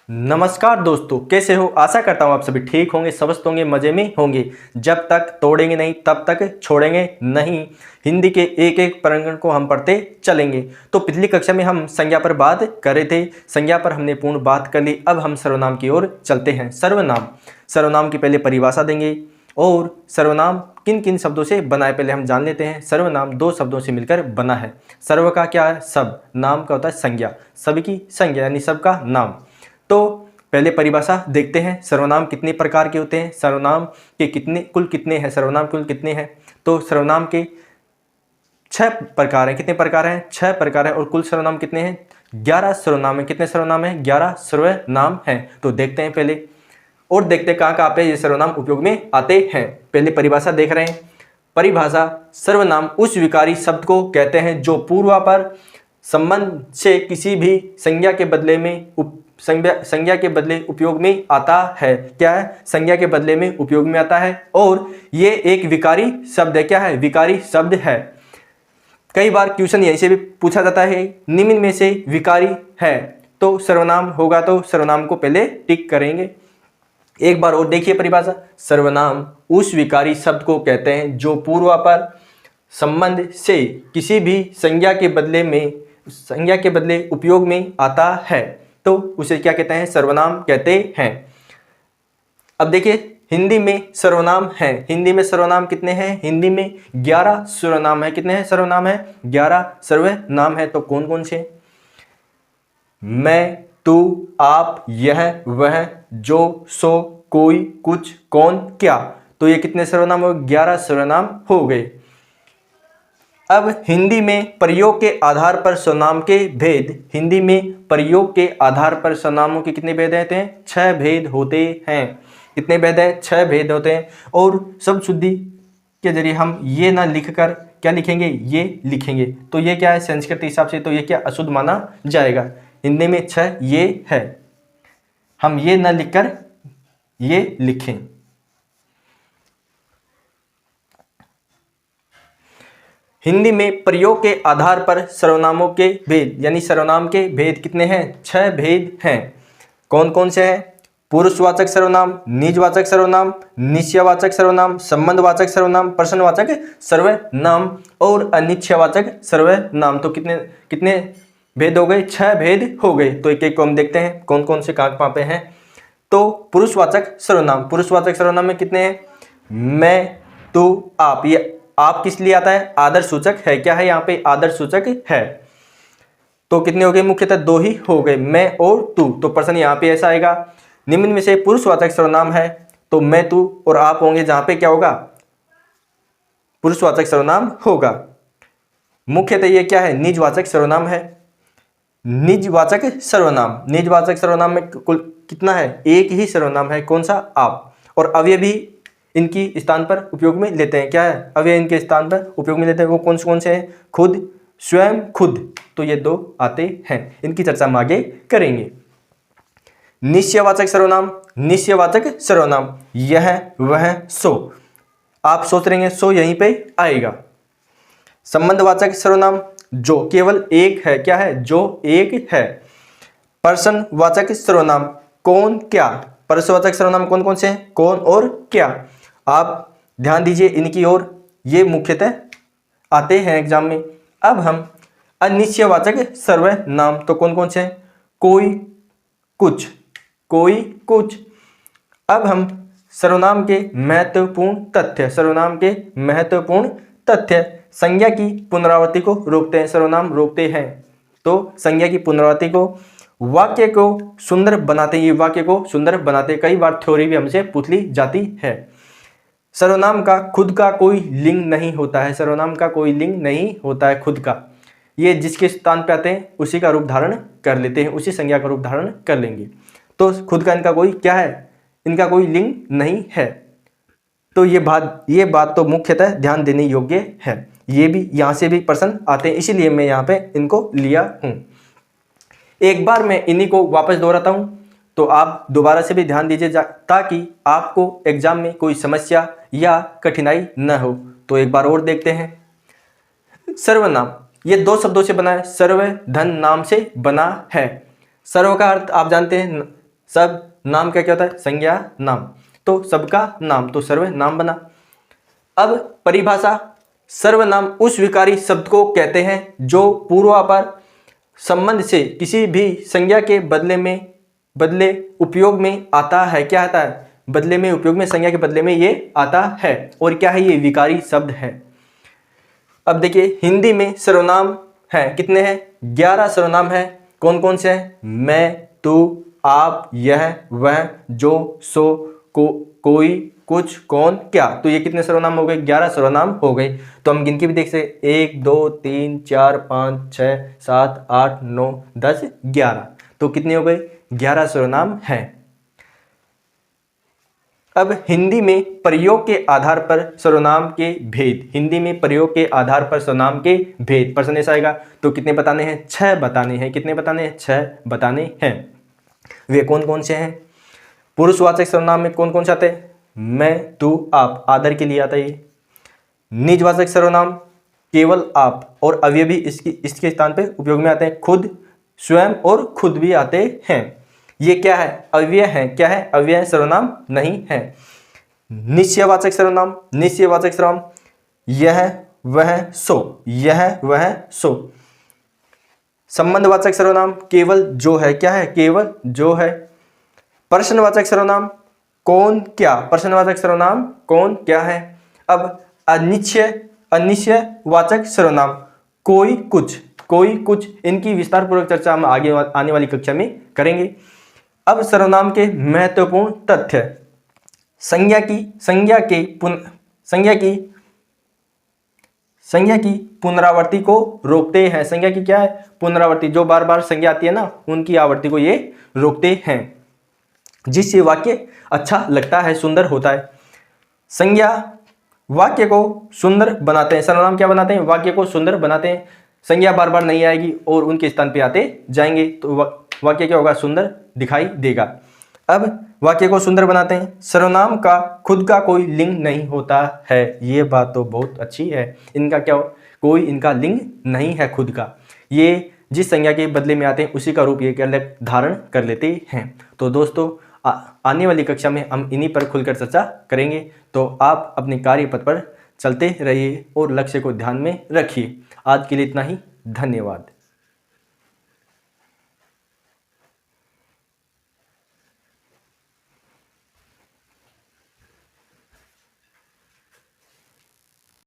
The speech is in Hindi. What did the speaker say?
नमस्कार दोस्तों, कैसे हो। आशा करता हूँ आप सभी ठीक होंगे, स्वस्थ होंगे, मज़े में होंगे। जब तक तोड़ेंगे नहीं तब तक छोड़ेंगे नहीं। हिंदी के एक एक प्रकरण को हम पढ़ते चलेंगे। तो पिछली कक्षा में हम संज्ञा पर बात कर रहे थे। संज्ञा पर हमने पूर्ण बात कर ली। अब हम सर्वनाम की ओर चलते हैं। सर्वनाम की पहले परिभाषा देंगे और सर्वनाम किन किन शब्दों से बना है पहले हम जान लेते हैं। सर्वनाम दो शब्दों से मिलकर बना है। सर्व का क्या है? सब। नाम का होता है संज्ञा, सभी की संज्ञा यानी सबका नाम। तो पहले परिभाषा देखते हैं। सर्वनाम कितने प्रकार के होते हैं, सर्वनाम के कुल कितने हैं, सर्वनाम कुल कितने हैं। तो सर्वनाम के 6 प्रकार हैं। कितने प्रकार हैं? 6 प्रकार हैं। और कुल सर्वनाम कितने हैं? 11 सर्वनाम है। कितने सर्वनाम हैं? 11 सर्वनाम हैं। तो देखते हैं पहले और देखते हैं कहाँ कहाँ पे ये सर्वनाम उपयोग में आते हैं। पहले परिभाषा देख रहे हैं। परिभाषा: सर्वनाम उस विकारी शब्द को कहते हैं जो पूर्वापर संबंध से किसी भी संज्ञा के बदले उपयोग में आता है। क्या है? संज्ञा के बदले में उपयोग में आता है और ये एक विकारी शब्द है। क्या है? विकारी शब्द है। कई बार क्वेश्चन यहीं से भी पूछा जाता है, निम्न में से विकारी है तो सर्वनाम होगा। तो सर्वनाम को पहले टिक करेंगे। एक बार और देखिए परिभाषा: सर्वनाम उस विकारी शब्द को कहते हैं जो पूर्वापर संबंध से किसी भी संज्ञा के बदले उपयोग में आता है तो उसे क्या कहते हैं? सर्वनाम कहते हैं। अब देखिए हिंदी में सर्वनाम है। हिंदी में सर्वनाम कितने हैं? हिंदी में 11 सर्वनाम है। कितने हैं सर्वनाम है? 11 सर्वनाम है। तो कौन कौन से? मैं, तू, आप, यह, वह, जो, सो, कोई, कुछ, कौन, क्या। तो ये कितने सर्वनाम हो? 11 सर्वनाम हो गए। अब हिंदी में प्रयोग के आधार पर सर्वनाम के भेद। हिंदी में प्रयोग के आधार पर सर्वनामों के कितने भेद होते हैं? 6 भेद होते हैं। कितने भेद हैं? 6 भेद होते हैं। और शब्द शुद्धि के जरिए हम ये ना लिखकर क्या लिखेंगे? ये लिखेंगे। तो ये क्या है? संस्कृत के हिसाब से तो ये क्या अशुद्ध माना जाएगा। हिंदी में 6 ये है, हम ये ना लिखकर ये लिखें। हिंदी में प्रयोग के आधार पर सर्वनामों के भेद यानी सर्वनाम के भेद कितने हैं? 6 भेद हैं। कौन कौन से हैं? पुरुषवाचक सर्वनाम, निजवाचक सर्वनाम, निश्चयवाचक सर्वनाम, संबंधवाचक सर्वनाम, प्रश्नवाचक सर्वनाम और अनिश्चयवाचक सर्वनाम। तो कितने कितने भेद हो गए? 6 भेद हो गए। तो एक एक को हम देखते हैं कौन कौन से कहाँ पे हैं। तो पुरुषवाचक सर्वनाम में कितने हैं? मैं, तू, आप। ये आप किस लिए आता है? आदर सूचक है। क्या है? यहाँ पे आदर सूचक है। तो कितने हो गए? मुख्यतः 2 ही हो गए, मैं और तू। तो प्रश्न यहाँ पे ऐसा आएगा, निम्न में से पुरुषवाचक सर्वनाम है तो मैं, तू और आप होंगे, जहां पे क्या होगा? पुरुषवाचक सर्वनाम होगा। मुख्यतः ये क्या है? निजवाचक सर्वनाम है। निजवाचक सर्वनाम में कुल कितना है? एक ही सर्वनाम है। कौन सा? आप। और अव्यय भी इनकी स्थान पर उपयोग में लेते हैं। क्या है? अव्यय इनके स्थान पर उपयोग में लेते हैं। वो कौन से हैं? खुद, स्वयं, खुद। तो ये 2 आते हैं। इनकी चर्चा हम आगे करेंगे। निश्चयवाचक सर्वनाम यह, वह, सो। आप सोच रहे हैं सो यहीं पे आएगा। संबंधवाचक सर्वनाम जो केवल एक है। क्या है? जो एक है। प्रश्नवाचक सर्वनाम कौन, क्या। प्रश्नवाचक सर्वनाम कौन कौन से हैं? कौन और क्या। आप ध्यान दीजिए इनकी ओर, ये मुख्यतः आते हैं एग्जाम में। अब हम अनिश्चयवाचक सर्वनाम तो कौन कौन से हैं? कोई, कुछ, अब हम सर्वनाम के महत्वपूर्ण तथ्य संज्ञा की पुनरावृत्ति को रोकते हैं। सर्वनाम रोकते हैं तो संज्ञा की पुनरावृत्ति को, वाक्य को सुंदर बनाते हैं। ये वाक्य को सुंदर बनाते। कई बार थ्योरी भी हमसे पूछ ली जाती है। सर्वनाम का खुद का कोई लिंग नहीं होता है। सर्वनाम का कोई लिंग नहीं होता है खुद का। ये जिसके स्थान पे आते हैं उसी का रूप धारण कर लेते हैं, उसी संज्ञा का रूप धारण कर लेंगे। तो खुद का इनका कोई क्या है? इनका कोई लिंग नहीं है। तो ये बात तो मुख्यतः ध्यान देने योग्य है। ये भी यहाँ से भी प्रश्न आते हैं, इसीलिए मैं यहाँ पे इनको लिया हूँ। एक बार मैं इन्हीं को वापस दोहराता हूँ तो आप दोबारा से भी ध्यान दीजिए ताकि आपको एग्जाम में कोई समस्या या कठिनाई न हो। तो एक बार और देखते हैं। सर्वनाम ये 2 शब्दों से बना है। सर्व धन नाम से बना है। सर्व का अर्थ आप जानते हैं सब नाम का क्या होता है? संज्ञा नाम। तो सबका नाम, तो सर्वनाम बना। अब परिभाषा, सर्वनाम उस विकारी शब्द को कहते हैं जो पूर्वापर संबंध से किसी भी संज्ञा के बदले उपयोग में आता है। क्या आता है? बदले में, उपयोग में, संज्ञा के बदले में ये आता है। और क्या है? ये विकारी शब्द है। अब देखिए हिंदी में सर्वनाम है कितने हैं? 11 सर्वनाम है। कौन कौन से हैं? मैं, तू, आप, यह, वह, जो, सो, कोई, कुछ, कौन, क्या। तो ये कितने सर्वनाम हो गए? 11 सर्वनाम हो गए। तो हम गिन के भी देख सकते, 1 2 3 4 5 6 7 8 9 10 11। तो कितने हो गए? 11 सर्वनाम हैं। अब हिंदी में प्रयोग के आधार पर सर्वनाम के भेद। हिंदी में प्रयोग के आधार पर सर्वनाम के भेद प्रश्न ऐसा आएगा। तो कितने बताने हैं? 6 बताने हैं। कितने बताने हैं? 6 बताने हैं। वे कौन कौन से हैं? पुरुषवाचक सर्वनाम में कौन कौन से आते हैं? मैं, तू, आप, आदर के लिए आता है ये। निजवाचक सर्वनाम केवल आप और अवयवी इसके स्थान पे उपयोग में आते हैं। खुद, स्वयं और खुद भी आते हैं। ये क्या है? अव्यय है। क्या है? अव्यय सर्वनाम नहीं है। निश्चयवाचक सर्वनाम, निश्चयवाचक सर्वनाम यह, वह, सो, यह, वह, सो। संबंधवाचक सर्वनाम केवल जो है। क्या है? केवल जो है। प्रश्नवाचक सर्वनाम कौन, क्या। प्रश्नवाचक सर्वनाम कौन, क्या है। अब अनिश्चयवाचक सर्वनाम कोई, कुछ, कोई, कुछ। इनकी विस्तार पूर्वक चर्चा हम आगे आने वाली कक्षा में करेंगे। अब सर्वनाम के महत्वपूर्ण तथ्य। संज्ञा की पुनरावृत्ति को रोकते हैं। संज्ञा की क्या है? पुनरावृत्ति। जो बार बार संज्ञा आती है ना, उनकी आवृत्ति को ये रोकते हैं, जिससे वाक्य अच्छा लगता है, सुंदर होता है। संज्ञा वाक्य को सुंदर बनाते हैं। सर्वनाम क्या बनाते हैं? वाक्य को सुंदर बनाते हैं। संज्ञा बार बार नहीं आएगी और उनके स्थान पे आते जाएंगे, तो वाक्य क्या होगा? सुंदर दिखाई देगा। अब वाक्य को सुंदर बनाते हैं। सर्वनाम का खुद का कोई लिंग नहीं होता है। ये बात तो बहुत अच्छी है। इनका क्या हो? कोई इनका लिंग नहीं है खुद का। ये जिस संज्ञा के बदले में आते हैं उसी का रूप ये क्या धारण कर लेते हैं। तो दोस्तों आने वाली कक्षा में हम इन्हीं पर खुलकर चर्चा करेंगे। तो आप अपने कार्य पथ पर चलते रहिए और लक्ष्य को ध्यान में रखिए। आज के लिए इतना ही। धन्यवाद।